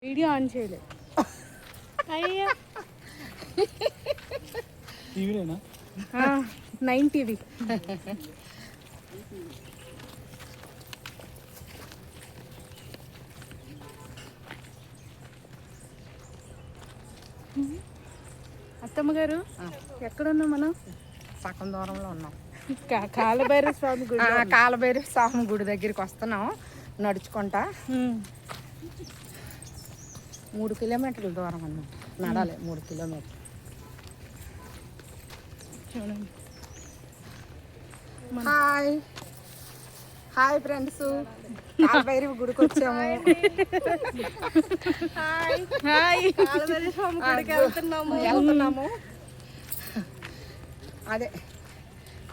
Video on చేయలేదు. అయ్యా టీవీనేనా? 9 TV. అత్తమ్మ గారు ఎక్కడున్నాం మనం? సగం దూరంలో ఉన్నాం. కాలభైరవ స్వామి గుడి. కాలభైరవ స్వామి గుడి దగ్గరికి వస్తున్నాం నడుచుకుంటా. 3 కిలోమీటర్ల దూరం అన్నమాట. నడాలి 3 కిలోమీటర్లు. చూడండి. హాయ్ హాయ్ ఫ్రెండ్స్, కాలభైరవ గుడికి వచ్చాము. హాయ్ కాలభైరవ స్వామి గుడికి వెళ్తున్నాము. అదే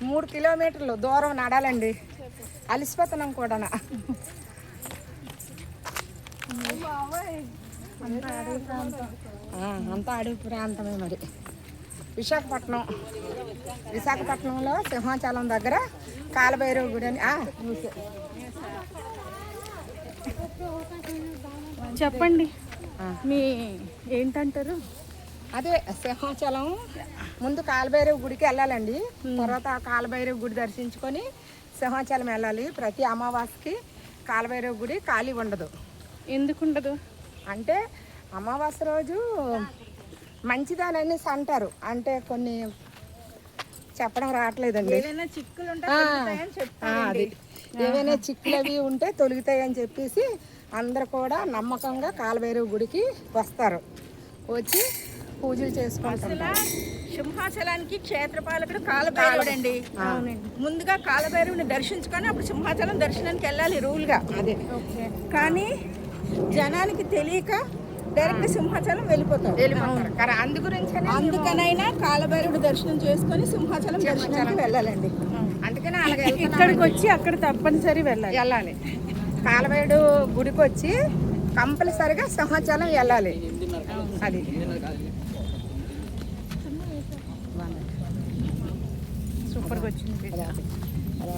3 కిలోమీటర్లు దూరం నడాలండి. అలిసిపోతున్నాం కూడా. అంతా అడవి ప్రాంతమే. మరి విశాఖపట్నంలో సింహాచలం దగ్గర కాలభైరవ గుడి అని చెప్పండి. మీ ఏంటంటారు? అదే సింహాచలం ముందు కాలభైరవ గుడికి వెళ్ళాలండి. తర్వాత కాలభైరవ గుడి దర్శించుకొని సింహాచలం వెళ్ళాలి. ప్రతి అమావాస్యకి కాలభైరవ గుడి ఖాళీ ఉండదు. ఎందుకు ఉండదు అంటే అమావాస్య రోజు మంచిదానని అంటారు. అంటే కొన్ని చెప్పడం రావట్లేదండి. ఏవైనా చిక్కులు అవి ఉంటే తొలుగుతాయని చెప్పేసి అందరు కూడా నమ్మకంగా కాలభైరవ గుడికి వస్తారు. వచ్చి పూజలు చేసుకుంటారు. సింహాచలానికి క్షేత్రపాలకుడు కాలభైరవుడు అండి. ముందుగా కాలభైరవుని దర్శించుకొని అప్పుడు సింహాచలం దర్శనానికి వెళ్ళాలి రూల్గా. అదే కానీ జనానికి తెలియక డైరెక్ట్ సింహాచలం వెళ్ళిపోతారు. అందుకనైనా కాలభైరవుడు దర్శనం చేసుకొని సింహాచలం దర్శనానికి వెళ్ళాలండి. అందుకనే ఇక్కడికి వచ్చి అక్కడ తప్పనిసరి వెళ్ళాలి. కాలభైరవుడు గుడికి వచ్చి కంపల్సరిగా సింహాచలం వెళ్ళాలి. అది సూపర్గా వచ్చింది. అదే